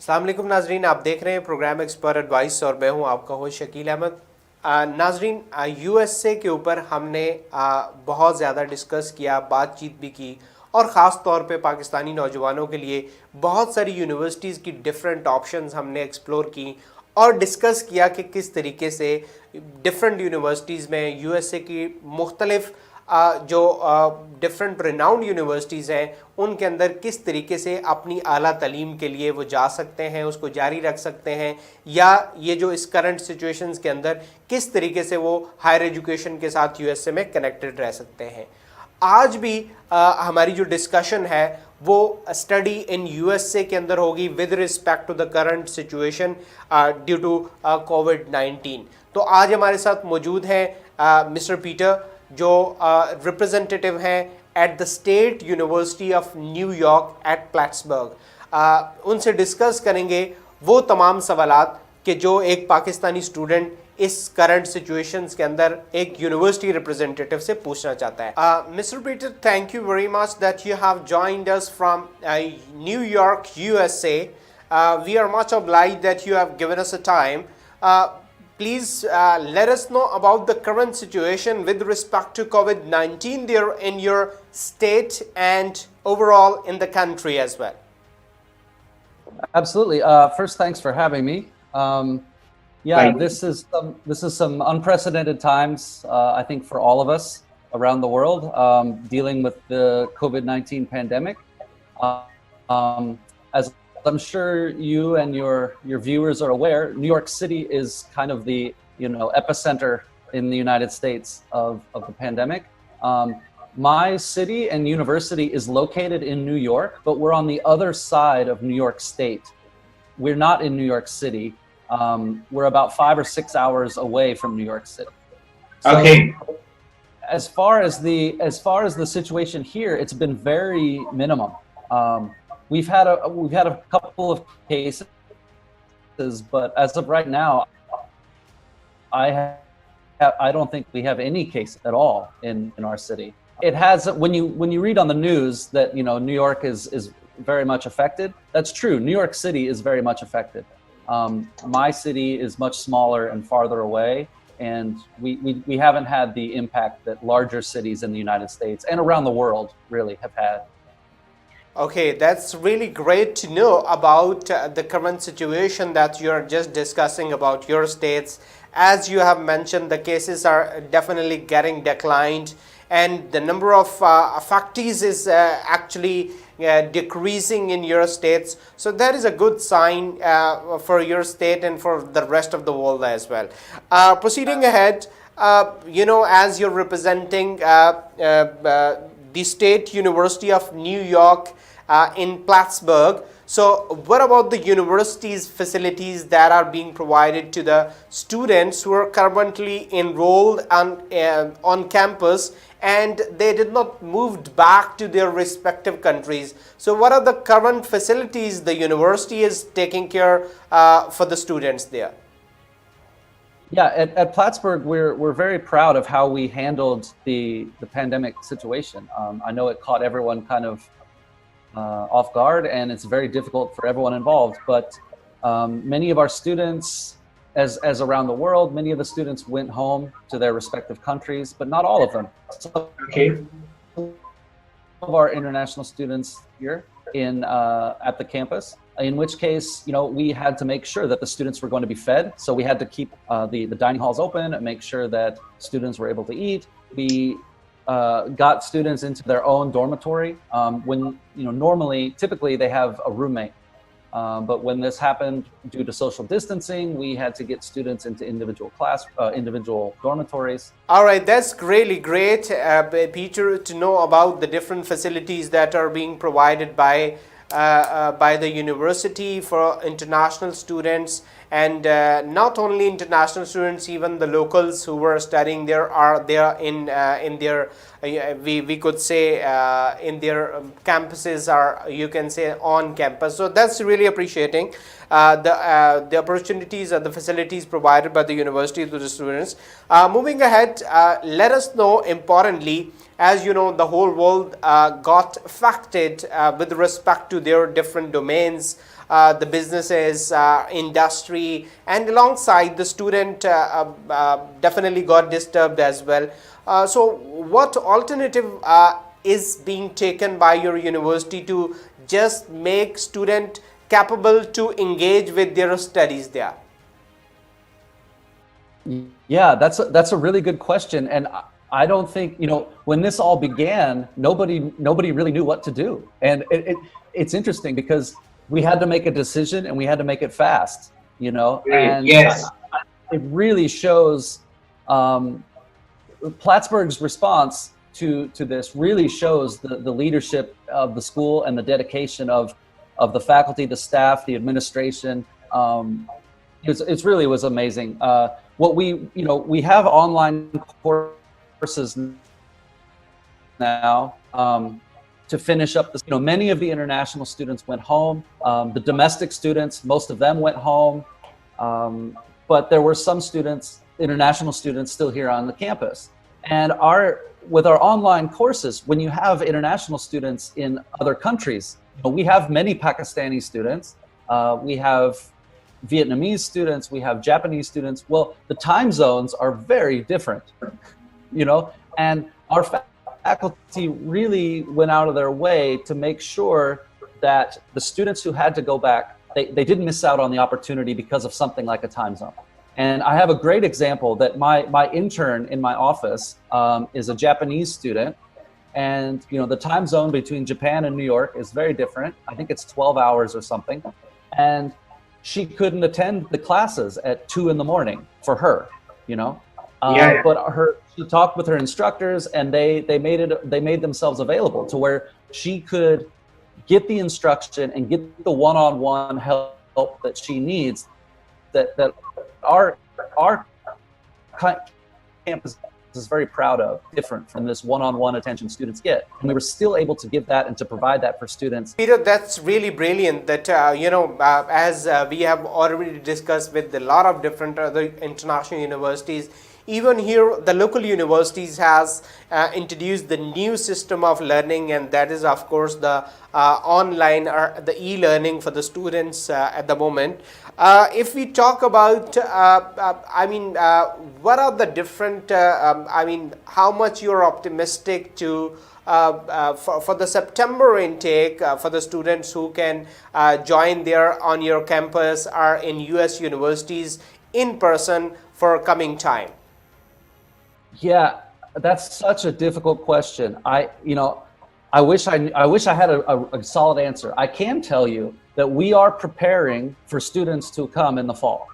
السلام علیکم ناظرین، آپ دیکھ رہے ہیں پروگرام ایکسپرٹ ایڈوائس اور میں ہوں آپ کا ہوسٹ شکیل احمد۔ ناظرین، یو ایس اے کے اوپر ہم نے بہت زیادہ ڈسکس کیا، بات چیت بھی کی، اور خاص طور پہ پاکستانی نوجوانوں کے لیے بہت ساری یونیورسٹیز کی ڈفرینٹ آپشنز ہم نے ایکسپلور کی اور ڈسکس کیا کہ کس طریقے سے ڈفرینٹ یونیورسٹیز میں یو ایس اے کی مختلف جو ڈفرینٹ ریناؤنڈ یونیورسٹیز ہیں ان کے اندر کس طریقے سے اپنی اعلیٰ تعلیم کے لیے وہ جا سکتے ہیں، اس کو جاری رکھ سکتے ہیں، یا یہ جو اس کرنٹ سچویشنز کے اندر کس طریقے سے وہ ہائر ایجوکیشن کے ساتھ یو ایس اے میں کنیکٹڈ رہ سکتے ہیں۔ آج بھی ہماری جو ڈسکشن ہے وہ study in U S A کے اندر ہوگی with respect to the current situation due to کووڈ-19۔ تو آج ہمارے ساتھ موجود ہیں مسٹر پیٹر، جو ریپرزنٹیٹیو ہیں at the state university of New York at Plattsburgh. ان سے ڈسکس کریں گے وہ تمام سوالات کہ جو ایک پاکستانی اسٹوڈنٹ اس کرنٹ سچویشنز کے اندر ایک یونیورسٹی ریپرزنٹیٹیو سے پوچھنا چاہتا ہے۔ Mister Peter, thank you very much that you have joined us from New York USA. We are much obliged that you have given us a time. Please let us know about the current situation with respect to COVID-19 there in your state and overall in the country as well. Absolutely. First, thanks for having me. This is some unprecedented times, I think, for all of us around the world, dealing with the COVID-19 pandemic. As I'm sure you and your viewers are aware, New York City is kind of the epicenter in the United States of the pandemic. My city and university is located in New York, but we're on the other side of New York State. We're not in New York City. We're about 5 or 6 hours away from New York City. So, okay. As far as the situation here, it's been very minimum. We've had a couple of cases, but as of right now, I don't think we have any case at all in our city. It has, when you read on the news that New York is very much affected. That's true. New York City is very much affected. My city is much smaller and farther away, and we haven't had the impact that larger cities in the United States and around the world really have had. Okay, that's really great to know about the current situation that you're just discussing about your states. As you have mentioned, the cases are definitely getting declined, and the number of affectees is actually decreasing in your states. So that is a good sign for your state and for the rest of the world as well. Proceeding ahead, as you're representing the State University of New York in Plattsburgh, so what about the university's facilities that are being provided to the students who are currently enrolled on campus and they did not moved back to their respective countries? So what are the current facilities the university is taking care for the students there? Yeah, at Plattsburgh, we're very proud of how we handled the pandemic situation. I know it caught everyone kind of off guard, and it's very difficult for everyone involved. But many of our students, as around the world, many of the students went home to their respective countries, but not all of them. Okay. Some of our international students here at the campus, in which case, we had to make sure that the students were going to be fed. So we had to keep the dining halls open and make sure that students were able to eat. We got students into their own dormitory. When typically they have a roommate, but when this happened due to social distancing, we had to get students into individual dormitories. All right, that's really great, Peter, to know about the different facilities that are being provided by the university for international students, and not only international students, even the locals who were studying there are there in their we could say in their campuses, or you can say on campus. So that's really appreciating the opportunities or the facilities provided by the university to the students. Moving ahead, let us know, importantly, as you know, the whole world got affected with respect to their different domains. the businesses, industry, and alongside the student definitely got disturbed as well. So what alternative is being taken by your university to just make student capable to engage with their studies there? Yeah, that's a really good question, and I don't think, when this all began, nobody really knew what to do, and it's interesting because we had to make a decision and we had to make it fast, and yes, it really shows Plattsburgh's response to this really shows the leadership of the school and the dedication of the faculty, the staff, the administration. It really was amazing. What we have online courses now to finish up this. Many of the international students went home. The domestic students, most of them went home, but there were some students, international students, still here on the campus. And with our online courses, when you have international students in other countries, we have many Pakistani students, we have Vietnamese students, we have Japanese students. Well, the time zones are very different, and our faculty really went out of their way to make sure that the students who had to go back, they didn't miss out on the opportunity because of something like a time zone. And I have a great example that my intern in my office is a Japanese student, and the time zone between Japan and New York is very different. I think it's 12 hours or something, and she couldn't attend the classes at 2 a.m. for her, but she talked with her instructors, and they made themselves available to where she could get the instruction and get the one-on-one help that she needs, that our campus is very proud of, different from this one-on-one attention students get. And we were still able to give that and to provide that for students. Peter, that's really brilliant that, as we have already discussed with a lot of different other international universities, even here the local universities has introduced the new system of learning, and that is of course the online or the e-learning for the students at the moment. If we talk about, what are the different, how much you're optimistic to for the September intake for the students who can join there on your campus or in US universities in person for coming time? Yeah, that's such a difficult question. I wish I had a solid answer. I can tell you that we are preparing for students to come in the fall.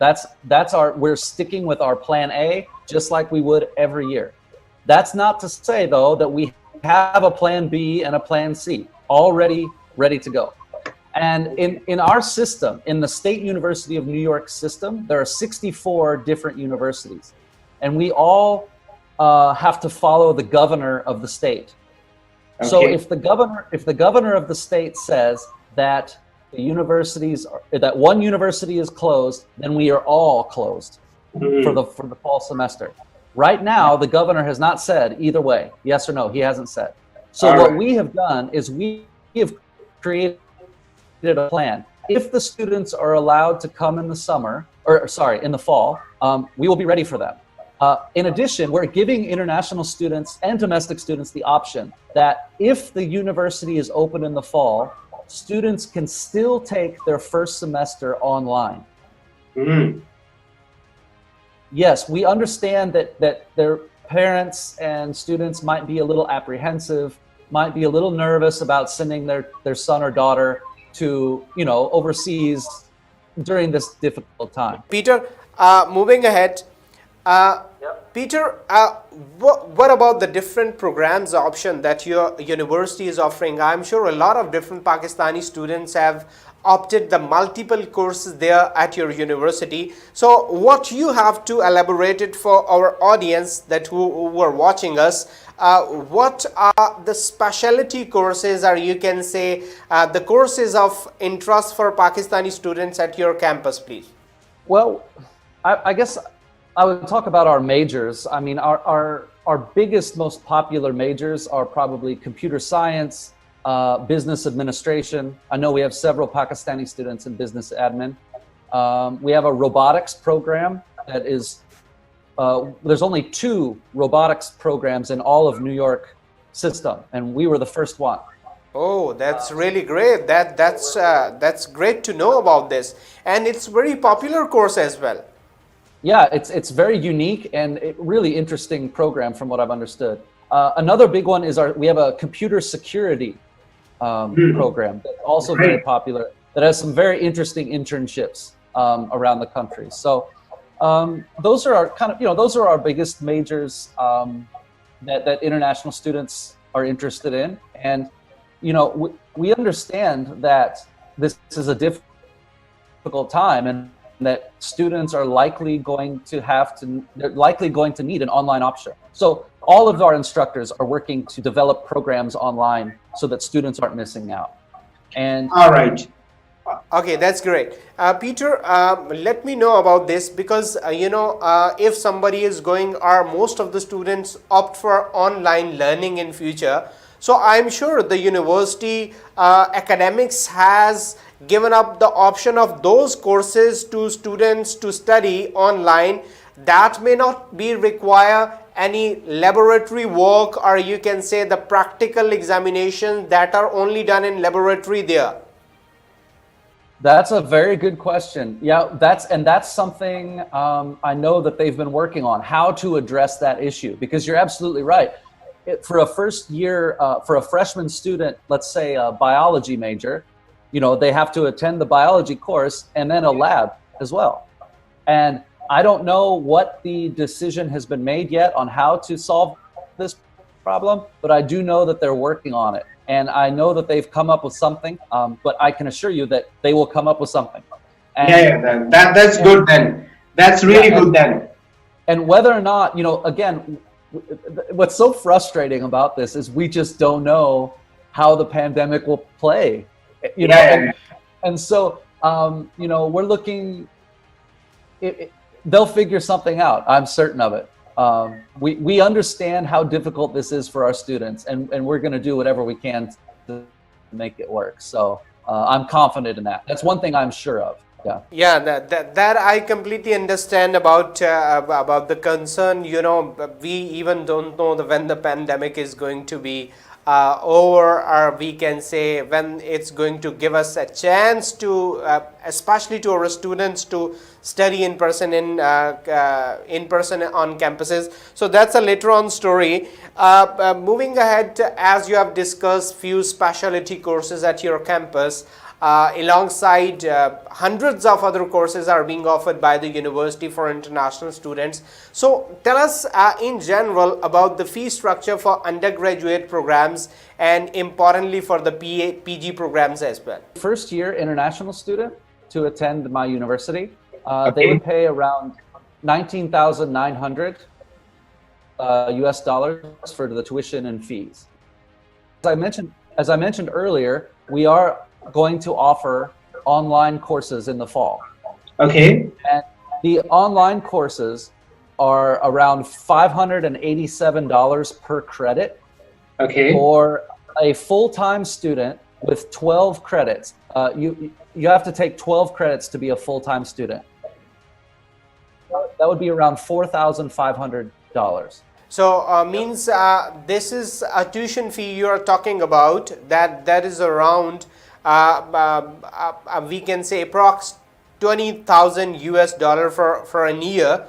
We're sticking with our plan A, just like we would every year. That's not to say though that we have a plan B and a plan C already ready to go. And in our system, in the State University of New York system, there are 64 different universities, and we all have to follow the governor of the state. Okay. So if the governor of the state says that that one university is closed, then we are all closed for the fall semester. Right now, the governor has not said either way, yes or no. He hasn't said. So what we have done is we have created a plan. If the students are allowed to come in the in the fall, we will be ready for them. In addition, we're giving international students and domestic students the option that if the university is open in the fall, students can still take their first semester online. Mm-hmm. Yes, we understand that their parents and students might be a little apprehensive, might be a little nervous about sending their son or daughter to, overseas during this difficult time. Peter, moving ahead, Peter, what about the different programs option that your university is offering? I'm sure a lot of different Pakistani students have opted the multiple courses there at your university. So what you have to elaborate it for our audience that who are watching us, what are the specialty courses, or you can say the courses of interest for Pakistani students at your campus, please? Well, I guess I would talk about our majors. I mean, our biggest, most popular majors are probably computer science, business administration. I know we have several Pakistani students in business admin. We have a robotics program that is, there's only 2 robotics programs in all of New York system, and we were the first one. Oh, that's really great. That's great to know about this, and it's very popular course as well. Yeah, it's very unique and really interesting program from what I've understood. Another big one is we have a computer security program that's also very popular, that has some very interesting internships around the country. So those are our those are our biggest majors that international students are interested in. And we understand that this is a difficult time, and that students are likely going to need an online option. So all of our instructors are working to develop programs online so that students aren't missing out. And all right. Okay, that's great. Peter, let me know about this, because if somebody is going, or most of the students opt for online learning in future, so I'm sure the university academics has given up the option of those courses to students to study online that may not be require any laboratory work, or you can say the practical examinations that are only done in laboratory there. That's a very good question. Yeah, that's something I know that they've been working on, how to address that issue, because you're absolutely right. For a first year, for a freshman student, let's say a biology major, they have to attend the biology course and then a lab as well. And I don't know what the decision has been made yet on how to solve this problem, but I do know that they're working on it. And I know that they've come up with something, but I can assure you that they will come up with something. And that's good then. That's really good then. And whether or not, again, what's so frustrating about this is we just don't know how the pandemic will play. And so, we're looking, they'll figure something out. I'm certain of it. We understand how difficult this is for our students, and we're going to do whatever we can to make it work. So I'm confident in that. That's one thing I'm sure of. Yeah, that I completely understand about the concern. We even don't know when the pandemic is going to be over, or we can say when it's going to give us a chance to, especially to our students, to study in person on campuses. So that's a later on story. Moving ahead, as you have discussed few specialty courses at your campus, alongside hundreds of other courses are being offered by the university for international students. So tell us in general about the fee structure for undergraduate programs, and importantly for the PG programs as well. First year international student to attend my university, they would pay around $19,900 US dollars for the tuition and fees. As I mentioned earlier, we are going to offer online courses in the fall. Okay. And the online courses are around $587 per credit. Okay. For a full-time student with 12 credits. You have to take 12 credits to be a full-time student. That would be around $4,500. So means this is a tuition fee you are talking about, that is around we can say approx $20,000 US for a year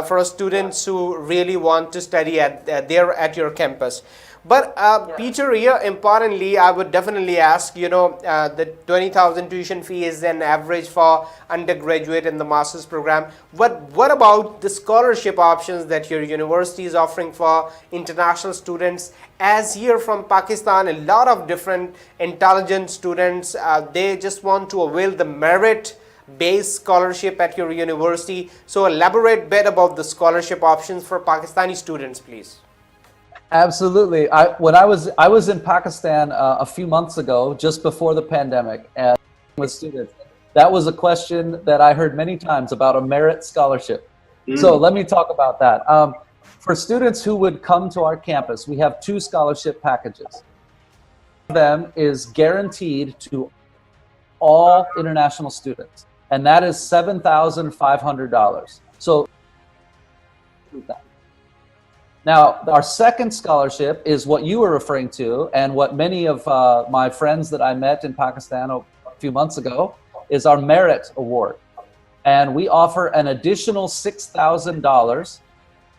for students who really want to study at your campus. But Peter, here importantly, I would definitely ask, the 20,000 tuition fee is an average for undergraduate and the master's program. What about the scholarship options that your university is offering for international students? As here from Pakistan, a lot of different intelligent students, they just want to avail the merit-based scholarship at your university. So elaborate a bit about the scholarship options for Pakistani students, please. Absolutely. When I was in Pakistan a few months ago, just before the pandemic, and with students, that was a question that I heard many times about a merit scholarship. So let me talk about that. For students who would come to our campus, we have 2 scholarship packages. them is guaranteed to all international students, and that is $7,500. So now our second scholarship is what you were referring to, and what many of my friends that I met in Pakistan a few months ago, is our Merit Award. And we offer an additional $6,000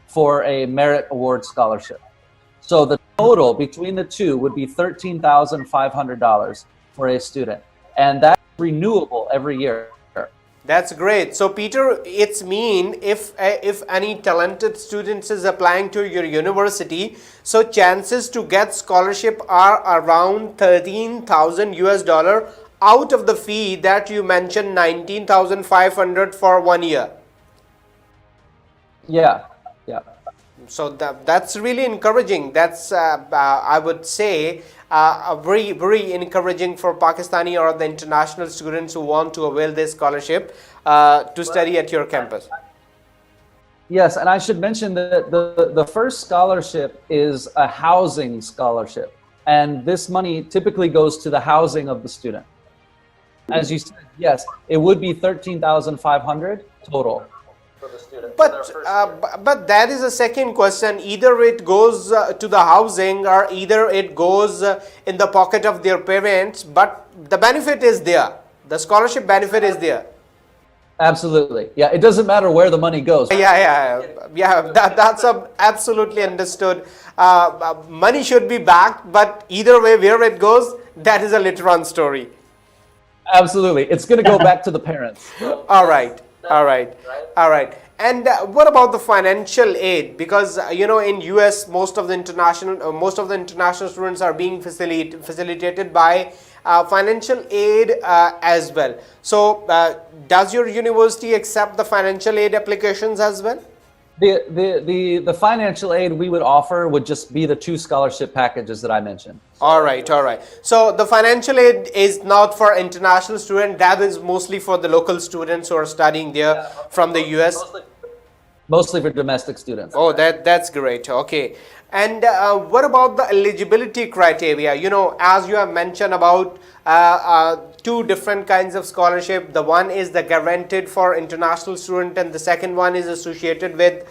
for a Merit Award scholarship. So the total between the two would be $13,500 for a student. And that's renewable every year. That's great. So Peter, it's mean if any talented students is applying to your university, so chances to get scholarship are around $13,000 out of the fee that you mentioned, $19,500 for 1 year. Yeah. So that's really encouraging. That's I would say very, very encouraging for Pakistani or the international students who want to avail this scholarship to study at your campus. Yes, and I should mention that the first scholarship is a housing scholarship, and this money typically goes to the housing of the student. As you said, yes, it would be $13,500 total for the student. But that is a second question. Either it goes to the housing, or either it goes in the pocket of their parents, but the benefit is there. The scholarship benefit is there. Absolutely. Yeah, it doesn't matter where the money goes. Yeah. That's absolutely understood. Money should be backed, but either way, where it goes, that is a later on story. Absolutely. It's going to go back to the parents. All right. And what about the financial aid? Because in US, most of the international students are being facilitated by financial aid as well. So does your university accept the financial aid applications as well? The financial aid we would offer would just be the 2 scholarship packages that I mentioned. All right. So the financial aid is not for international students. That is mostly for the local students who are studying there from the US. Mostly for domestic students. Oh, that's great. Okay. And what about the eligibility criteria? As you have mentioned about 2 different kinds of scholarship. The one is the guaranteed for international student, and the second one is associated with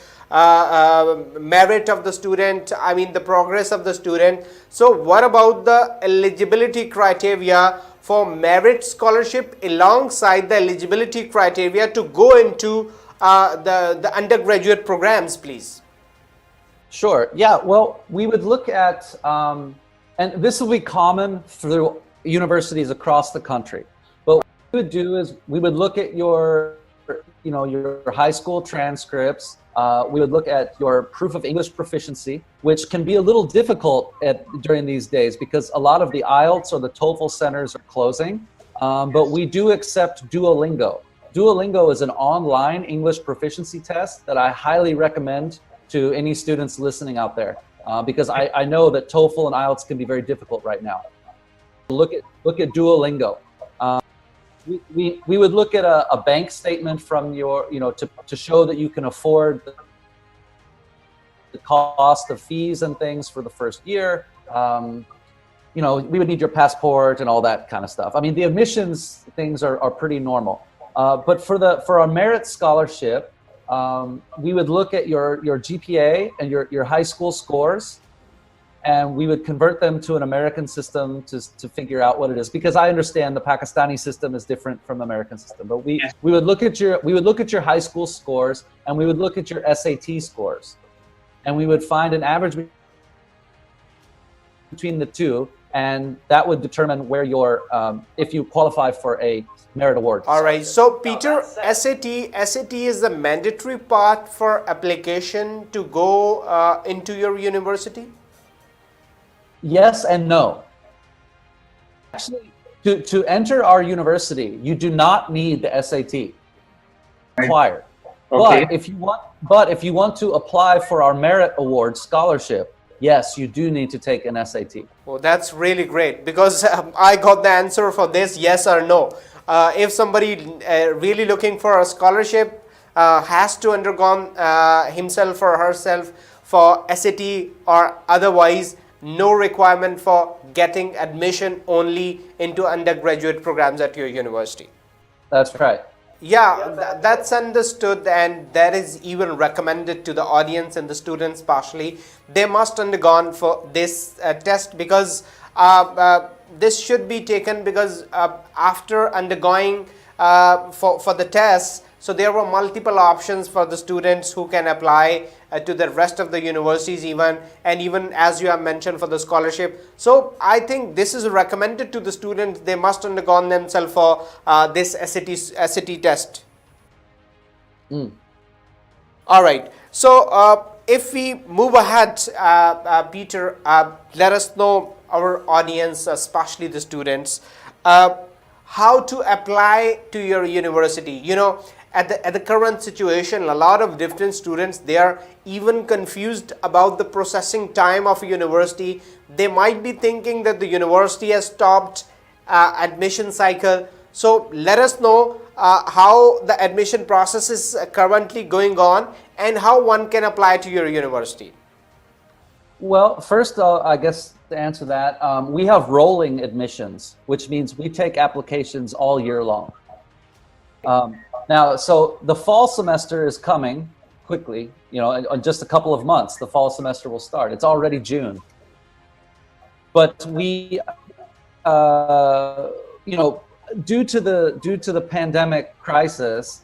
merit of the student, the progress of the student. So what about the eligibility criteria for merit scholarship alongside the eligibility criteria to go into the undergraduate programs, please? Sure. Yeah. Well, we would look at, and this will be common through universities across the country. But what we would do is we would look at your high school transcripts. We would look at your proof of English proficiency, which can be a little difficult during these days because a lot of the IELTS or the TOEFL centers are closing. But we do accept Duolingo. Duolingo is an online English proficiency test that I highly recommend to any students listening out there, because I know that TOEFL and IELTS can be very difficult right now. Look at Duolingo. We would look at a bank statement from your, to show that you can afford the cost of fees and things for the first year. We would need your passport and all that kind of stuff. The admissions things are pretty normal. But for our merit scholarship, we would look at your GPA and your high school scores, and we would convert them to an American system to figure out what it is. Because I understand the Pakistani system is different from the American system. But we would look at your high school scores, and we would look at your SAT scores, and we would find an average between the two, and that would determine where if you qualify for a merit award. All right. So Peter, SAT is the mandatory part for application to go into your university? Yes and no. Actually, to enter our university, you do not need the SAT required. Okay. But if you want to apply for our merit award scholarship, yes, you do need to take an SAT. Oh, that's really great, because I got the answer for this, yes or no. If somebody really looking for a scholarship has to undergo himself or herself for SAT or otherwise, no requirement for getting admission only into undergraduate programs at your university. That's right. Yeah, that's understood, and that is even recommended to the audience and the students partially. They must undergone for this test, because this should be taken, because after undergoing for the test, so there were multiple options for the students who can apply to the rest of the universities even, and even as you have mentioned for the scholarship. So I think this is recommended to the students. They must undergo themselves for this SAT test. All right. So if we move ahead, Peter, let us know our audience, especially the students, how to apply to your university. You know, at the current situation, a lot of different students, they are even confused about the processing time of a university. They might be thinking that the university has stopped admission cycle. So let us know how the admission process is currently going on and how one can apply to your university. Well, first, I guess to answer that, we have rolling admissions, which means we take applications all year long. Now, so the fall semester is coming quickly, you know, in just a couple of months, the fall semester will start. It's already June. But we, you know, due to the pandemic crisis,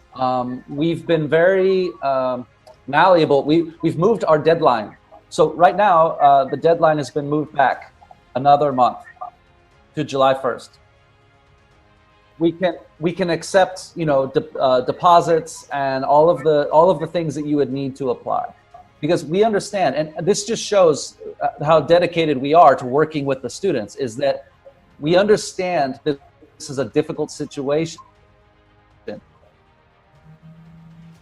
we've been very malleable. We've moved our deadline. So right now, the deadline has been moved back another month to July 1st. We can accept, you know, deposits and all of the things that you would need to apply, because we understand, and this just shows how dedicated we are to working with the students, is that we understand that this is a difficult situation.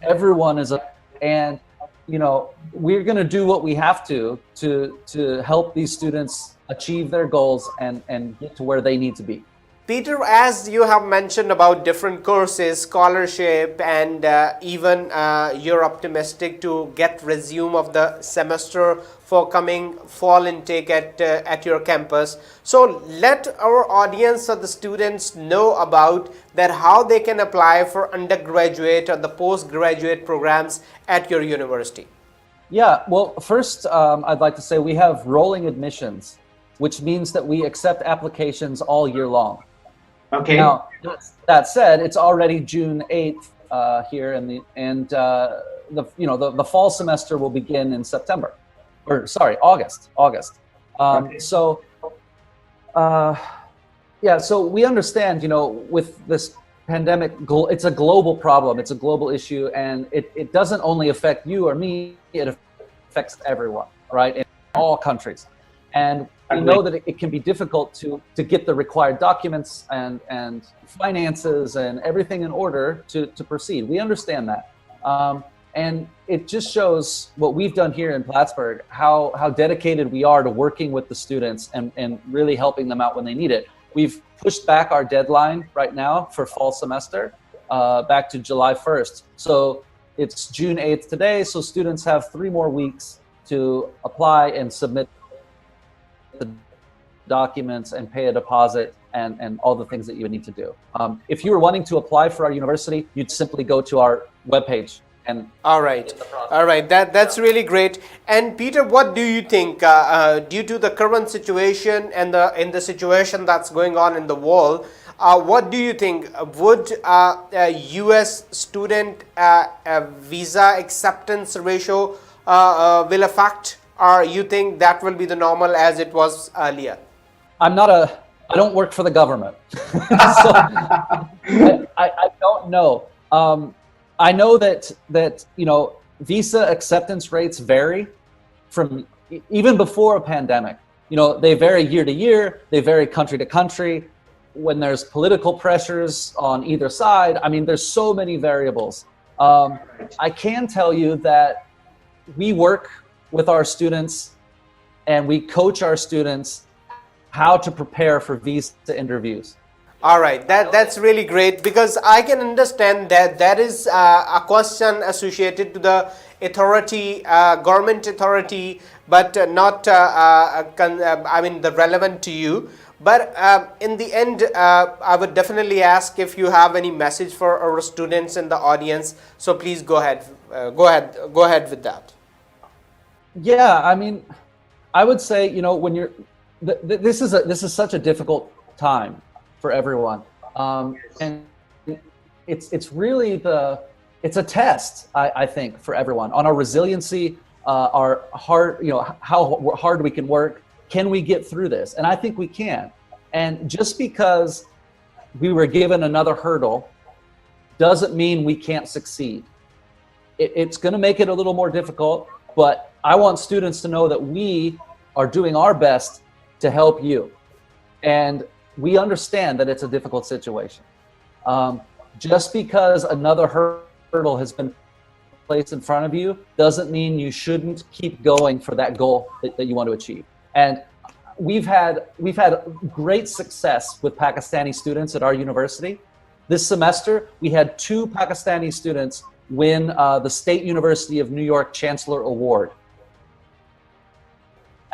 Everyone is and you know, we're going to do what we have to help these students achieve their goals and get to where they need to be. Peter, as you have mentioned about different courses, scholarship, and even you're optimistic to get resume of the semester for coming fall intake at your campus. So let our audience or the students know about that, how they can apply for undergraduate or the postgraduate programs at your university. Yeah, well, first I'd like to say we have rolling admissions, which means that we accept applications all year long. Okay. Now, that said, it's already June 8th here, and the fall semester will begin in September, or sorry, August. Okay. So, yeah. So we understand, you know, with this pandemic, it's a global problem. It's a global issue, and it doesn't only affect you or me. It affects everyone, right, in all countries. And we know that it can be difficult to get the required documents and finances and everything in order to proceed. We understand that. And it just shows what we've done here in Plattsburgh, how dedicated we are to working with the students and really helping them out when they need it. We've pushed back our deadline right now for fall semester back to July 1st. So it's June 8th today, so students have 3 more weeks to apply and submit the documents and pay a deposit and all the things that you would need to do. If you were wanting to apply for our university, you'd simply go to our webpage. And all right, that's really great. And Peter, what do you think, due to the current situation and in the situation that's going on in the world, what do you think, would a US student visa acceptance ratio will affect, or you think that will be the normal as it was earlier? I don't work for the government, so I don't know. I know that you know, visa acceptance rates vary from even before a pandemic. You know, they vary year to year, they vary country to country. When there's political pressures on either side, I mean, there's so many variables. I can tell you that we work with our students and we coach our students how to prepare for visa interviews. All right, that's really great, because I can understand that that is a question associated to the authority, government authority, but not I mean the relevant to you. But in the end, I would definitely ask if you have any message for our students in the audience. So please go ahead, go ahead with that. Yeah, I mean, I would say, you know, when you're, this is such a difficult time for everyone, and it's really it's a test, I think, for everyone on our resiliency, our hard, you know, how hard we can work. Can we get through this? And I think we can. And just because we were given another hurdle doesn't mean we can't succeed. It's going to make it a little more difficult, but I want students to know that we are doing our best to help you. And we understand that it's a difficult situation. Just because another hurdle has been placed in front of you doesn't mean you shouldn't keep going for that goal that you want to achieve. And we've had great success with Pakistani students at our university. This semester, we had 2 Pakistani students win the State University of New York Chancellor Award.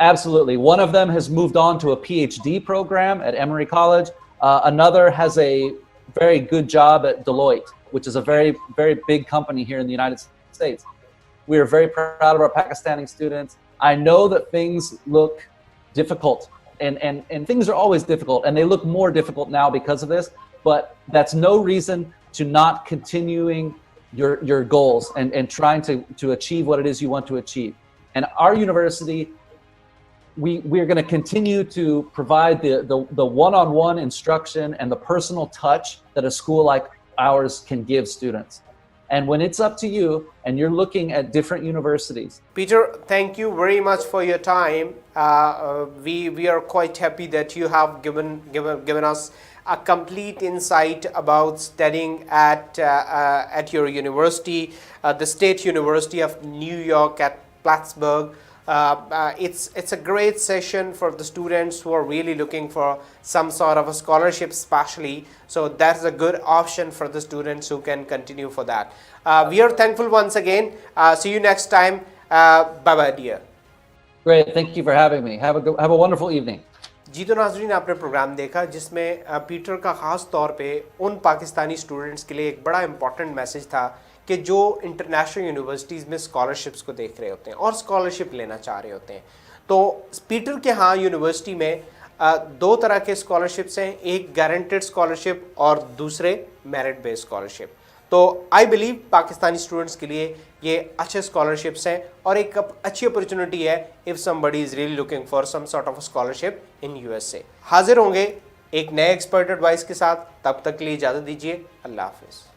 Absolutely. One of them has moved on to a PhD program at Emory College. Another has a very good job at Deloitte, which is a very, very big company here in the United States. We are very proud of our Pakistani students. I know that things look difficult, and things are always difficult, and they look more difficult now because of this, but that's no reason to not continuing your goals and trying to achieve what it is you want to achieve. And our university, we're going to continue to provide the one-on-one instruction and the personal touch that a school like ours can give students. And when it's up to you and you're looking at different universities. Peter, thank you very much for your time. We are quite happy that you have given us a complete insight about studying at your university, the State University of New York at Plattsburgh. It's a great session for the students who are really looking for some sort of a scholarship especially. So that's a good option for the students who can continue for that. We are thankful once again. See you next time. Bye bye dear. Great, thank you for having me. Have a wonderful evening. जी तो नाज़रीन, आपने programme देखा जिसमें Peter का ख़ास तौर पे उन पाकिस्तानी स्टूडेंट्स के लिए एक बड़ा इम्पॉर्टेंट मैसेज था कि जो इंटरनेशनल यूनिवर्सिटीज़ में स्कॉलरशिप्स को देख रहे होते हैं और स्कॉलरशिप लेना चाह रहे होते हैं, तो पीटर के यहाँ यूनिवर्सिटी में 2 तरह के स्कॉलरशिप्स हैं, एक गारंटेड स्कॉलरशिप और दूसरे मेरिट बेस्ड स्कॉलरशिप. तो आई बिलीव पाकिस्तानी स्टूडेंट्स के लिए ये अच्छे स्कॉलरशिप्स हैं और एक अच्छी अपॉर्चुनिटी है if somebody is really looking for some sort of scholarship in USA. हाजिर होंगे एक नए एक्सपर्ट एडवाइस के साथ, तब तक के लिए इजाज़त दीजिए. अल्लाह हाफिज़.